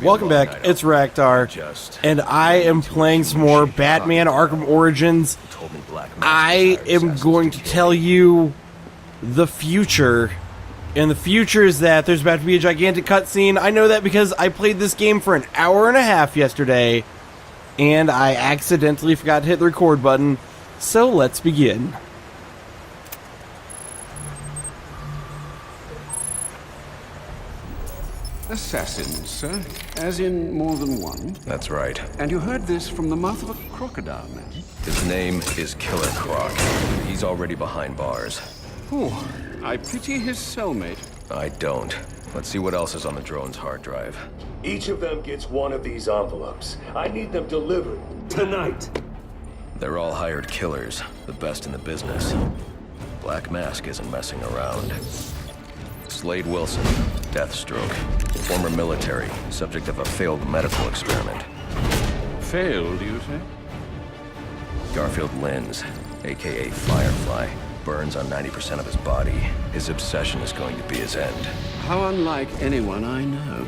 Welcome back, it's Raktar, and I am playing some more Batman Arkham Origins. I am going to tell you the future, and the future is that there's about to be a gigantic cutscene. I know that because I played this game for an hour and a half yesterday, and I accidentally forgot to hit the record button, so let's begin. Assassins, sir? As in more than one? That's right. And you heard this from the mouth of a crocodile, man? His name is Killer Croc. He's already behind bars. Oh, I pity his cellmate. I don't. Let's see what else is on the drone's hard drive. Each of them gets one of these envelopes. I need them delivered tonight. They're all hired killers, the best in the business. Black Mask isn't messing around. Slade Wilson, Deathstroke, former military, subject of a failed medical experiment. Failed, you say? Garfield Linz, aka Firefly, burns on 90% of his body. His obsession is going to be his end. How unlike anyone I know.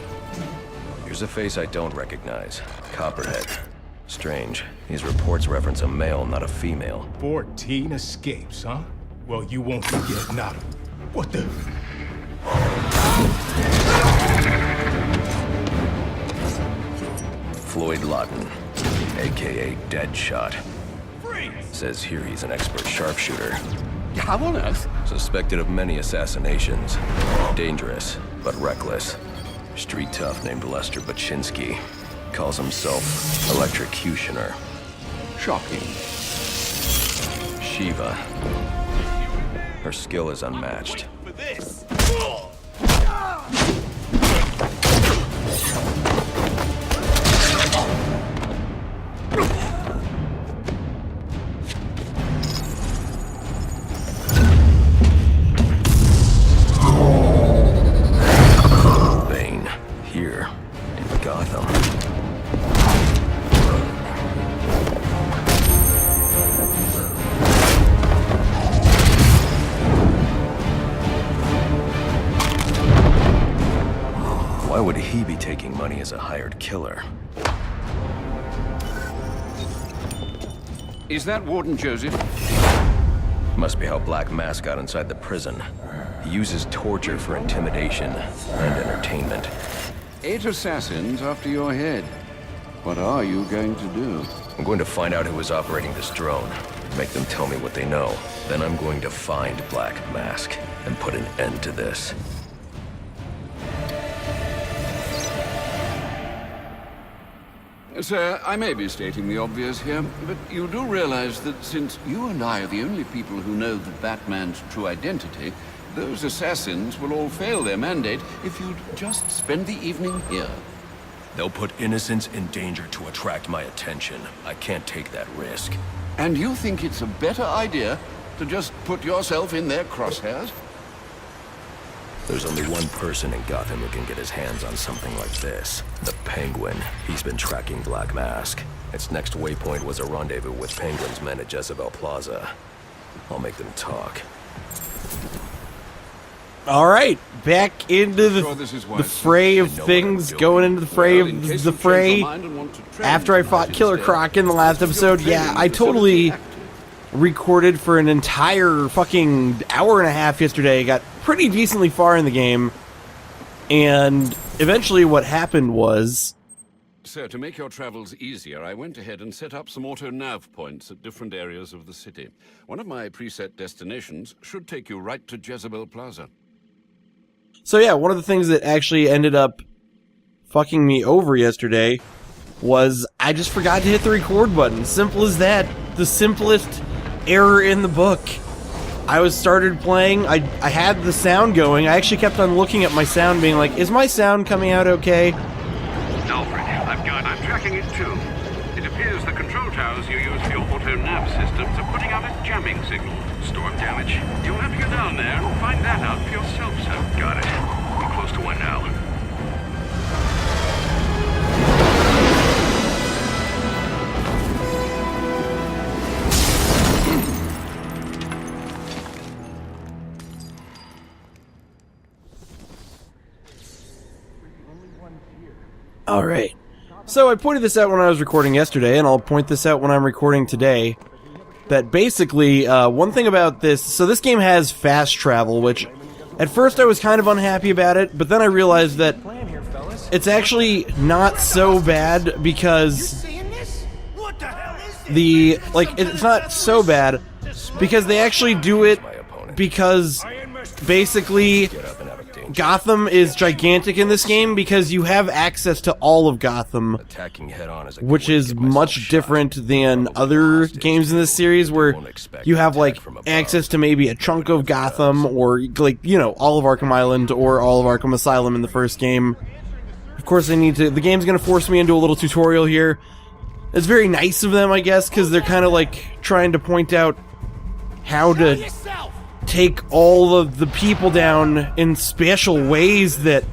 Here's a face I don't recognize. Copperhead. Strange. These reports reference a male, not a female. 14 escapes, huh? Well, you won't forget now. What the? Floyd Lawton, aka Deadshot. Freeze! Says here he's an expert sharpshooter. How on earth? Suspected of many assassinations. Dangerous, but reckless. Street tough named Lester Baczynski. Calls himself Electrocutioner. Shocking. Shiva. Her skill is unmatched. For this! Bane, here in Gotham. Why would he be taking money as a hired killer? Is that Warden Joseph? Must be how Black Mask got inside the prison. He uses torture for intimidation and entertainment. 8 assassins after your head. What are you going to do? I'm going to find out who is operating this drone. Make them tell me what they know. Then I'm going to find Black Mask and put an end to this. Sir, I may be stating the obvious here, but you do realize that since you and I are the only people who know the Batman's true identity, those assassins will all fail their mandate if you'd just spend the evening here. They'll put innocents in danger to attract my attention. I can't take that risk. And you think it's a better idea to just put yourself in their crosshairs? There's only one person in Gotham who can get his hands on something like this. The Penguin. He's been tracking Black Mask. Its next waypoint was a rendezvous with Penguin's men at Jezebel Plaza. I'll make them talk. Alright, back into the fray of things, going into the fray of the fray. After I fought Killer Croc in the last episode, yeah, I totally recorded for an entire fucking hour and a half yesterday, got pretty decently far in the game, and eventually what happened was... Sir, to make your travels easier, I went ahead and set up some auto-nav points at different areas of the city. One of my preset destinations should take you right to Jezebel Plaza. So yeah, one of the things that actually ended up fucking me over yesterday was I just forgot to hit the record button. Simple as that. The simplest error in the book. I started playing, I had the sound going, I actually kept on looking at my sound being like, is my sound coming out okay? Alfred, I'm tracking it too. It appears the control towers you use for your auto-nav systems are putting out a jamming signal. Storm damage. You'll have to go down there and find that out for yourself, sir. Got it. I'm close to one now. Alright. So I pointed this out when I was recording yesterday, and I'll point this out when I'm recording today. That basically, one thing about this... So this game has fast travel, which... At first I was kind of unhappy about it, but then I realized that it's actually not so bad because... it's not so bad because they actually do it because basically Gotham is gigantic in this game because you have access to all of Gotham, which is much different than other games in this series where you have like access to maybe a chunk of Gotham or like, you know, all of Arkham Island or all of Arkham Asylum in the first game. Of course the game's going to force me into a little tutorial here. It's very nice of them, I guess, because they're kind of like trying to point out how to take all of the people down in special ways that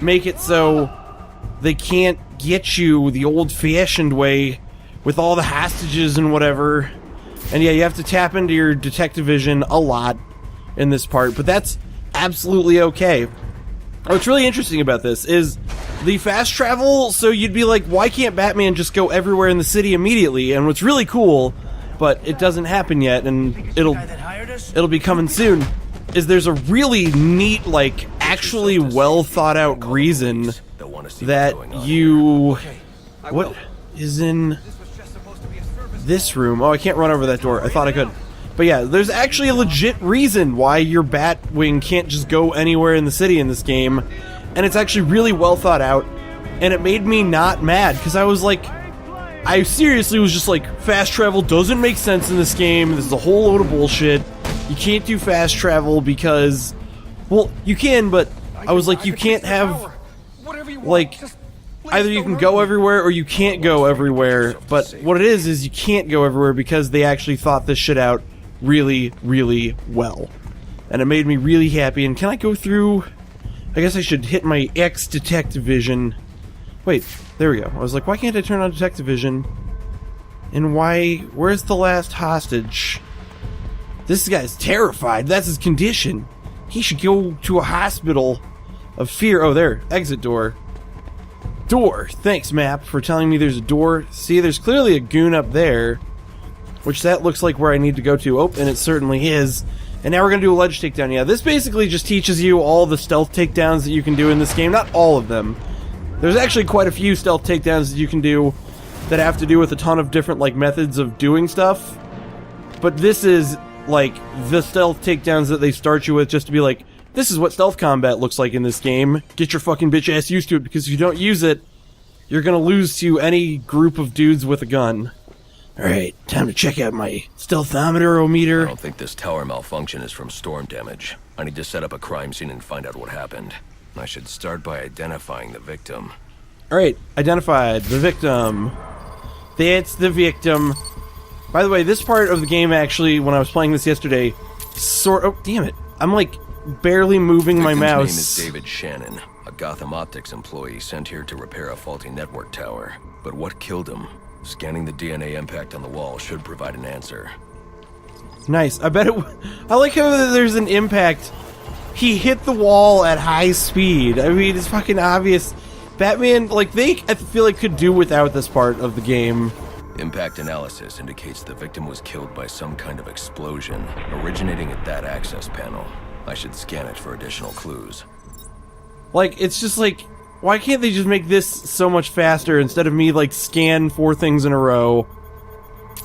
make it so they can't get you the old-fashioned way with all the hostages and whatever. And yeah, you have to tap into your detective vision a lot in this part, but that's absolutely okay. What's really interesting about this is the fast travel, so you'd be like, why can't Batman just go everywhere in the city immediately? And what's really cool, but it doesn't happen yet, and it'll be coming soon, is there's a really neat, like, actually well thought out reason that you... What is in this room? Oh, I can't run over that door. I thought I could. But yeah, there's actually a legit reason why your Batwing can't just go anywhere in the city in this game, and it's actually really well thought out, and it made me not mad, because I was like, I seriously was just like, fast travel doesn't make sense in this game, this is a whole load of bullshit, you can't do fast travel because, well, you can, but I was like, you can't have, like, either you can go everywhere or you can't go everywhere, but what it is you can't go everywhere because they actually thought this shit out really, really well. And it made me really happy. And can I go through... I guess I should hit my X detective vision. Wait, there we go. I was like, why can't I turn on detective vision? And why... Where's the last hostage? This guy's terrified. That's his condition. He should go to a hospital of fear. Oh, there. Exit door. Door. Thanks, map, for telling me there's a door. See, there's clearly a goon up there. Which that looks like where I need to go to. Oh, and it certainly is. And now we're going to do a ledge takedown. Yeah, this basically just teaches you all the stealth takedowns that you can do in this game. Not all of them. There's actually quite a few stealth takedowns that you can do that have to do with a ton of different, like, methods of doing stuff. But this is, like, the stealth takedowns that they start you with just to be like, this is what stealth combat looks like in this game. Get your fucking bitch ass used to it, because if you don't use it, you're going to lose to any group of dudes with a gun. Alright, time to check out my stealthometer-o-meter. I don't think this tower malfunction is from storm damage. I need to set up a crime scene and find out what happened. I should start by identifying the victim. Alright, identified. The victim. That's the victim. By the way, this part of the game actually, when I was playing this yesterday, oh, damn it. I'm like barely moving my mouse. His name is David Shannon, a Gotham Optics employee sent here to repair a faulty network tower. But what killed him? Scanning the DNA impact on the wall should provide an answer. Nice. I bet it... I like how there's an impact. He hit the wall at high speed. I mean, it's fucking obvious. Batman, like, I feel like could do without this part of the game. Impact analysis indicates the victim was killed by some kind of explosion, originating at that access panel. I should scan it for additional clues. Like, it's just like... Why can't they just make this so much faster instead of me, like, scan 4 things in a row?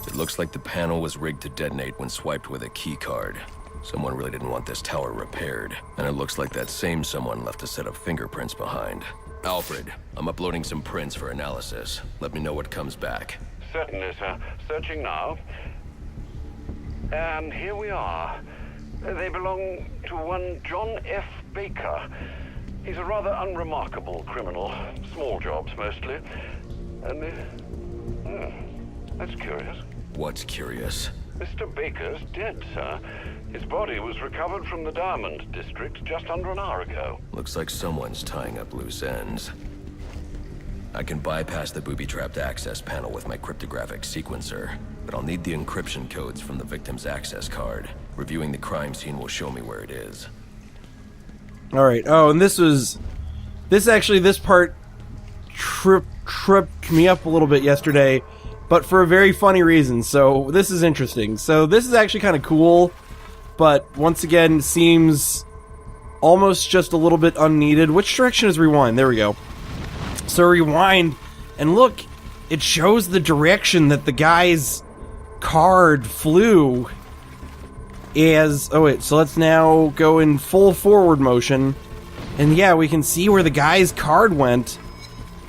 It looks like the panel was rigged to detonate when swiped with a key card. Someone really didn't want this tower repaired, and it looks like that same someone left a set of fingerprints behind. Alfred, I'm uploading some prints for analysis. Let me know what comes back. Certainly, sir. Searching now. And here we are. They belong to one John F. Baker. He's a rather unremarkable criminal. Small jobs, mostly. And, that's curious. What's curious? Mr. Baker's dead, sir. His body was recovered from the Diamond District just under an hour ago. Looks like someone's tying up loose ends. I can bypass the booby-trapped access panel with my cryptographic sequencer, but I'll need the encryption codes from the victim's access card. Reviewing the crime scene will show me where it is. Alright, oh, and this part tripped me up a little bit yesterday, but for a very funny reason. So this is interesting. So this is actually kind of cool, but once again seems almost just a little bit unneeded. Which direction is rewind? There we go. So rewind, and look, it shows the direction that the guy's card flew as... Oh wait, so let's now go in full forward motion. And yeah, we can see where the guy's card went.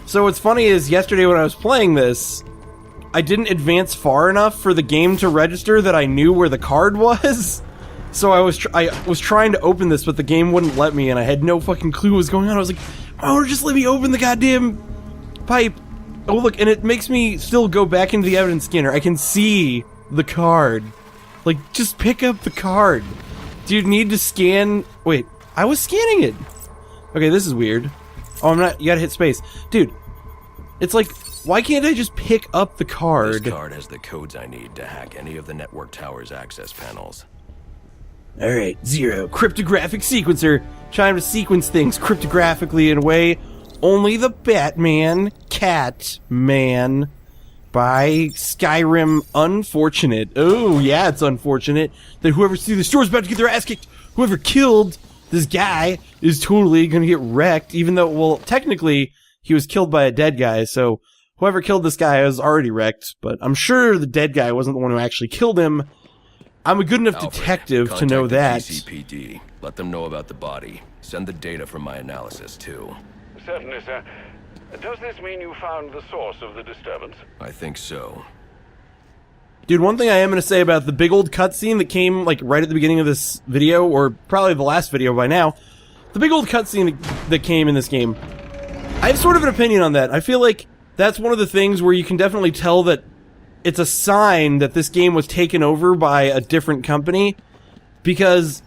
So what's funny is yesterday when I was playing this, I didn't advance far enough for the game to register that I knew where the card was. So I was trying to open this, but the game wouldn't let me, and I had no fucking clue what was going on. I was like, oh, just let me open the goddamn pipe. Oh, look, and it makes me still go back into the evidence scanner. I can see the card. Like, just pick up the card. Do you need to scan... Wait, I was scanning it. Okay, this is weird. Oh, I'm not... You gotta hit space. Dude, it's like, why can't I just pick up the card? This card has the codes I need to hack any of the network tower's access panels. Alright, 0. Cryptographic sequencer. Trying to sequence things cryptographically in a way only the Batman Catman by Skyrim. Unfortunate. Oh, yeah, it's unfortunate that whoever's through the store is about to get their ass kicked. Whoever killed this guy is totally gonna get wrecked, even though, well, technically, he was killed by a dead guy, so whoever killed this guy was already wrecked, but I'm sure the dead guy wasn't the one who actually killed him. I'm a good enough detective to know that. GCPD. Let them know about the body. Send the data from my analysis, too. Certainly, sir. Does this mean you found the source of the disturbance? I think so. Dude, one thing I am going to say about the big old cutscene that came, like, right at the beginning of this video, or probably the last video by now, the big old cutscene that came in this game, I have sort of an opinion on that. I feel like that's one of the things where you can definitely tell that it's a sign that this game was taken over by a different company, because...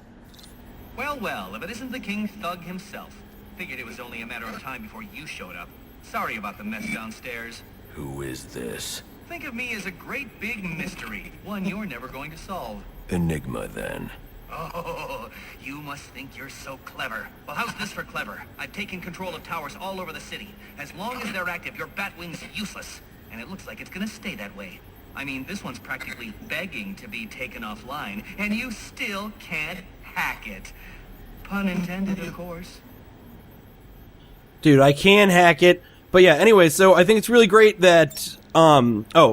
Well, if it isn't the King Thug himself. Figured it was only a matter of time before you showed up. Sorry about the mess downstairs. Who is this? Think of me as a great big mystery, one you're never going to solve. Enigma, then. Oh, you must think you're so clever. Well, how's this for clever? I've taken control of towers all over the city. As long as they're active, your Batwing's useless. And it looks like it's gonna stay that way. I mean, this one's practically begging to be taken offline, and you still can't hack it. Pun intended, of course. Dude, I can hack it. But yeah, anyway, so I think it's really great that, so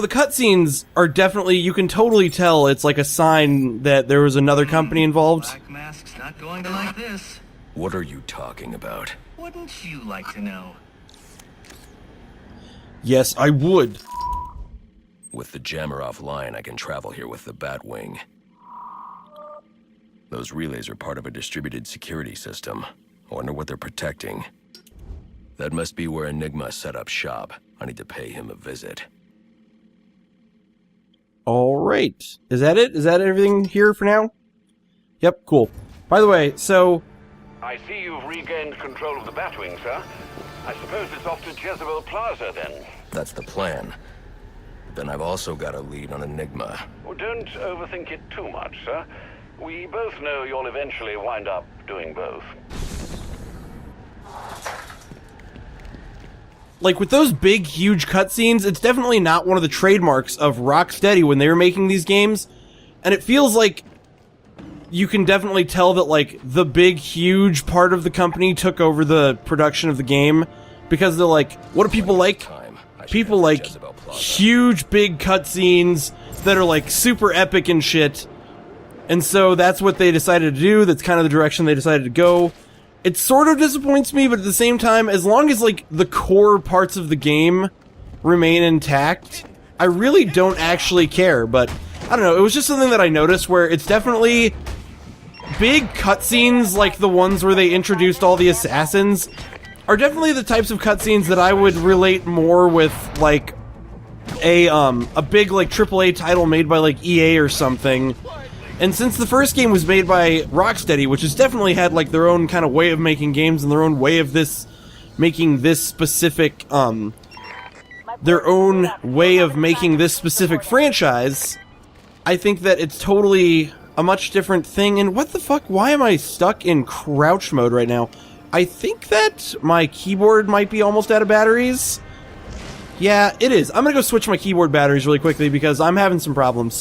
the cutscenes are definitely, you can totally tell it's like a sign that there was another company involved. Black Mask's not going to like this. What are you talking about? Wouldn't you like to know? Yes, I would. With the jammer offline, I can travel here with the Batwing. Those relays are part of a distributed security system. I wonder what they're protecting. That must be where Enigma set up shop. I need to pay him a visit. Alright. Is that it? Is that everything here for now? Yep, cool. By the way, so... I see you've regained control of the Batwing, sir. I suppose it's off to Jezebel Plaza, then. That's the plan. Then I've also got a lead on Enigma. Well, don't overthink it too much, sir. We both know you'll eventually wind up doing both. Like, with those big, huge cutscenes, it's definitely not one of the trademarks of Rocksteady when they were making these games. And it feels like you can definitely tell that, like, the big, huge part of the company took over the production of the game. Because they're like, what do people like? People like huge, big cutscenes that are, like, super epic and shit. And so that's what they decided to do. That's kind of the direction they decided to go. It sort of disappoints me, but at the same time, as long as, like, the core parts of the game remain intact, I really don't actually care. But, I don't know, it was just something that I noticed where it's definitely big cutscenes, like the ones where they introduced all the assassins, are definitely the types of cutscenes that I would relate more with, like, a big, like, AAA title made by, like, EA or something. And since the first game was made by Rocksteady, which has definitely had, like, their own kind of way of making games and their own way of making this specific franchise, I think that it's totally a much different thing. And what the fuck? Why am I stuck in crouch mode right now? I think that my keyboard might be almost out of batteries. Yeah, it is. I'm gonna go switch my keyboard batteries really quickly because I'm having some problems.